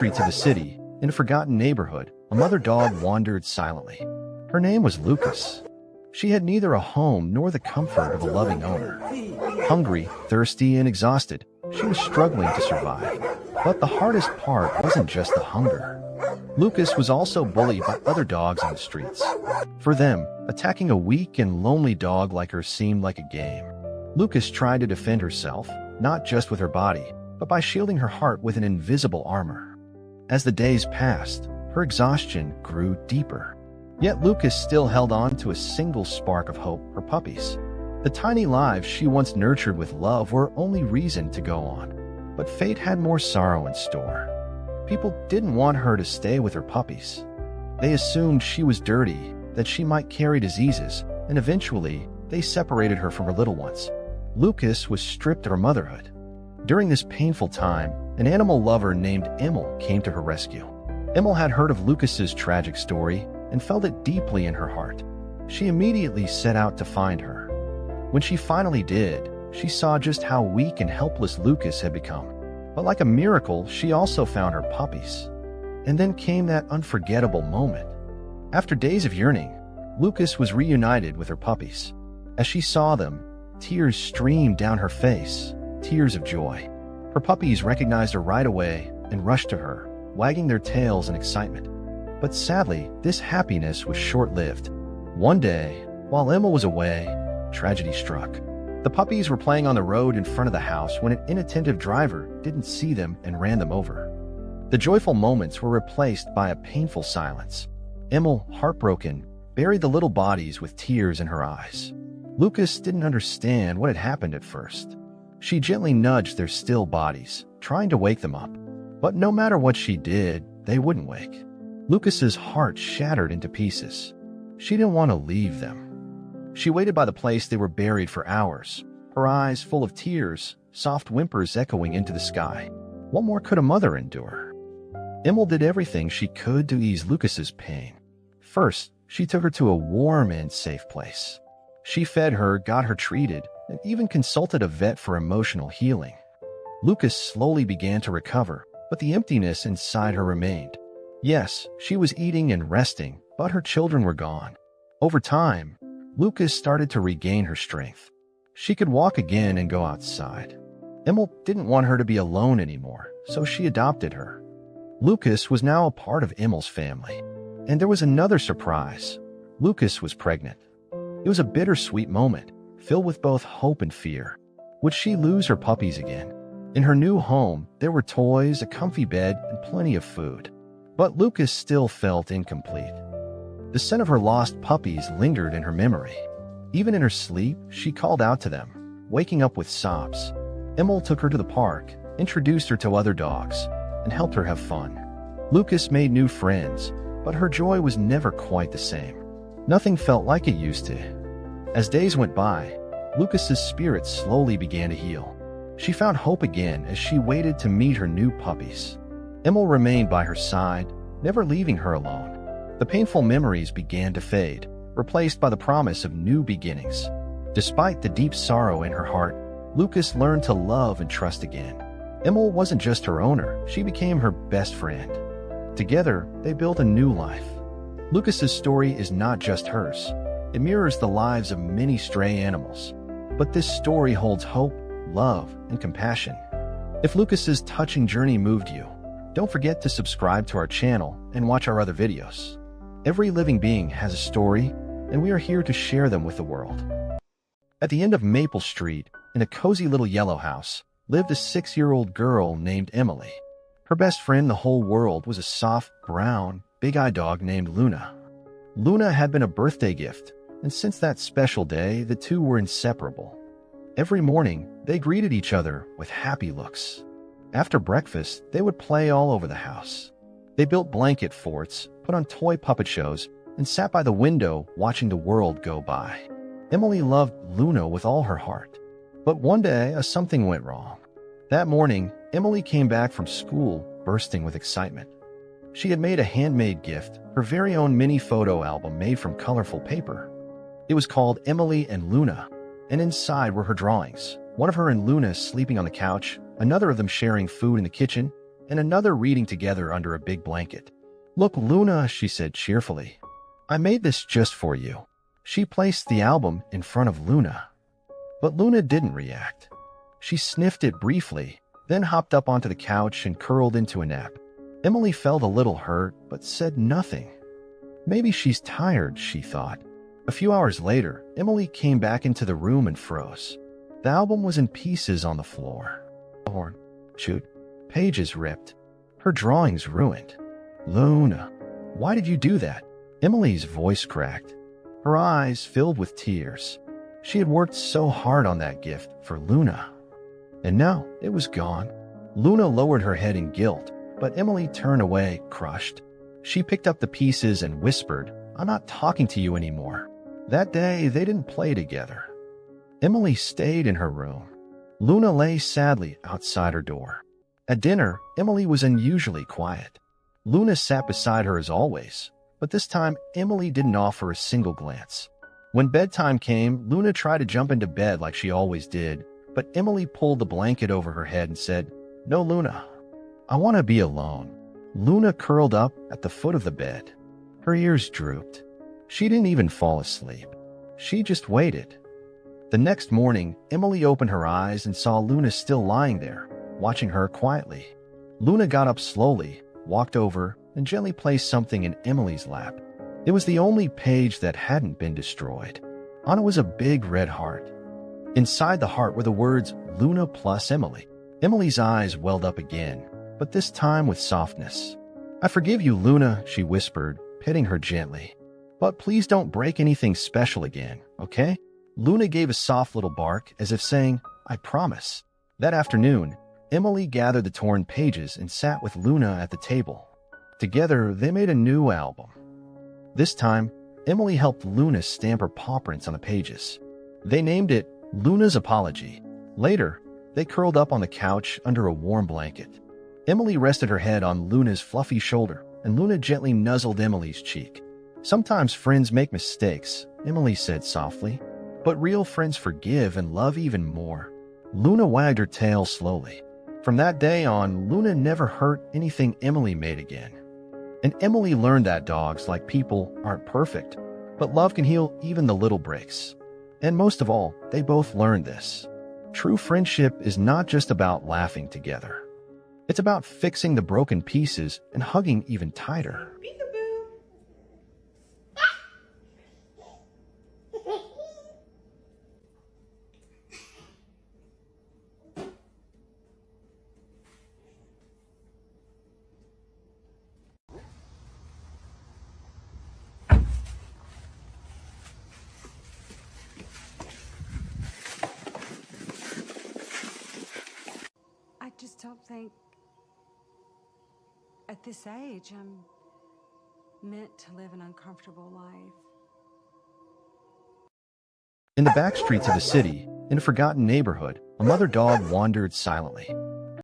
Streets of the city, in a forgotten neighborhood, a mother dog wandered silently. Her name was Lucas. She had neither a home nor the comfort of a loving owner. Hungry, thirsty, and exhausted, she was struggling to survive. But the hardest part wasn't just the hunger. Lucas was also bullied by other dogs on the streets. For them, attacking a weak and lonely dog like her seemed like a game. Lucas tried to defend herself, not just with her body, but by shielding her heart with an invisible armor. As the days passed, her exhaustion grew deeper. Yet Lucas still held on to a single spark of hope: her puppies. The tiny lives she once nurtured with love were only reason to go on. But fate had more sorrow in store. People didn't want her to stay with her puppies. They assumed she was dirty, that she might carry diseases, and eventually, they separated her from her little ones. Lucas was stripped of her motherhood. During this painful time, an animal lover named Emil came to her rescue. Emil had heard of Lucas's tragic story and felt it deeply in her heart. She immediately set out to find her. When she finally did, she saw just how weak and helpless Lucas had become. But like a miracle, she also found her puppies. And then came that unforgettable moment. After days of yearning, Lucas was reunited with her puppies. As she saw them, tears streamed down her face, tears of joy. Her puppies recognized her right away and rushed to her, wagging their tails in excitement. But sadly, this happiness was short-lived. One day, while Emma was away, tragedy struck. The puppies were playing on the road in front of the house when an inattentive driver didn't see them and ran them over. The joyful moments were replaced by a painful silence. Emil, heartbroken, buried the little bodies with tears in her eyes. Lucas didn't understand what had happened at first. She gently nudged their still bodies, trying to wake them up. But no matter what she did, they wouldn't wake. Lucas's heart shattered into pieces. She didn't want to leave them. She waited by the place they were buried for hours, her eyes full of tears, soft whimpers echoing into the sky. What more could a mother endure? Emil did everything she could to ease Lucas's pain. First, she took her to a warm and safe place. She fed her, got her treated, and even consulted a vet for emotional healing. Lucas slowly began to recover, but the emptiness inside her remained. Yes, she was eating and resting, but her children were gone. Over time, Lucas started to regain her strength. She could walk again and go outside. Emil didn't want her to be alone anymore, so she adopted her. Lucas was now a part of Emil's family. And there was another surprise. Lucas was pregnant. It was a bittersweet moment, filled with both hope and fear. Would she lose her puppies again? In her new home, there were toys, a comfy bed, and plenty of food. But Lucas still felt incomplete. The scent of her lost puppies lingered in her memory. Even in her sleep, she called out to them, waking up with sobs. Emil took her to the park, introduced her to other dogs, and helped her have fun. Lucas made new friends, but her joy was never quite the same. Nothing felt like it used to. As days went by, Lucas's spirit slowly began to heal. She found hope again as she waited to meet her new puppies. Emil remained by her side, never leaving her alone. The painful memories began to fade, replaced by the promise of new beginnings. Despite the deep sorrow in her heart, Lucas learned to love and trust again. Emil wasn't just her owner, she became her best friend. Together, they built a new life. Lucas's story is not just hers. It mirrors the lives of many stray animals. But this story holds hope, love, and compassion. If Lucas's touching journey moved you, don't forget to subscribe to our channel and watch our other videos. Every living being has a story, and we are here to share them with the world. At the end of Maple Street, in a cozy little yellow house, lived a 6-year-old girl named Emily. Her best friend in the whole world was a soft, brown, big-eyed dog named Luna. Luna had been a birthday gift, and since that special day, the two were inseparable. Every morning, they greeted each other with happy looks. After breakfast, they would play all over the house. They built blanket forts, put on toy puppet shows, and sat by the window watching the world go by. Emily loved Luna with all her heart. But one day, something went wrong. That morning, Emily came back from school, bursting with excitement. She had made a handmade gift, her very own mini photo album made from colorful paper. It was called Emily and Luna, and inside were her drawings, one of her and Luna sleeping on the couch, another of them sharing food in the kitchen, and another reading together under a big blanket. "Look, Luna," she said cheerfully. "I made this just for you." She placed the album in front of Luna. But Luna didn't react. She sniffed it briefly, then hopped up onto the couch and curled into a nap. Emily felt a little hurt, but said nothing. Maybe she's tired, she thought. A few hours later, Emily came back into the room and froze. The album was in pieces on the floor. Pages ripped. Her drawings ruined. "Luna, why did you do that?" Emily's voice cracked. Her eyes filled with tears. She had worked so hard on that gift for Luna. And now it was gone. Luna lowered her head in guilt, but Emily turned away, crushed. She picked up the pieces and whispered, "I'm not talking to you anymore." That day, they didn't play together. Emily stayed in her room. Luna lay sadly outside her door. At dinner, Emily was unusually quiet. Luna sat beside her as always, but this time Emily didn't offer a single glance. When bedtime came, Luna tried to jump into bed like she always did, but Emily pulled the blanket over her head and said, "No, Luna, I want to be alone." Luna curled up at the foot of the bed. Her ears drooped. She didn't even fall asleep. She just waited. The next morning, Emily opened her eyes and saw Luna still lying there, watching her quietly. Luna got up slowly, walked over, and gently placed something in Emily's lap. It was the only page that hadn't been destroyed. On it was a big red heart. Inside the heart were the words, "Luna plus Emily." Emily's eyes welled up again, but this time with softness. "I forgive you, Luna," she whispered, petting her gently. "But please don't break anything special again, okay?" Luna gave a soft little bark, as if saying, "I promise." That afternoon, Emily gathered the torn pages and sat with Luna at the table. Together, they made a new album. This time, Emily helped Luna stamp her paw prints on the pages. They named it Luna's Apology. Later, they curled up on the couch under a warm blanket. Emily rested her head on Luna's fluffy shoulder, and Luna gently nuzzled Emily's cheek. "Sometimes friends make mistakes," Emily said softly, "but real friends forgive and love even more." Luna wagged her tail slowly. From that day on, Luna never hurt anything Emily made again. And Emily learned that dogs, like people, aren't perfect, but love can heal even the little breaks. And most of all, they both learned this. True friendship is not just about laughing together. It's about fixing the broken pieces and hugging even tighter. I just don't think at this age I'm meant to live an uncomfortable life. In the back streets of a city, in a forgotten neighborhood, a mother dog wandered silently.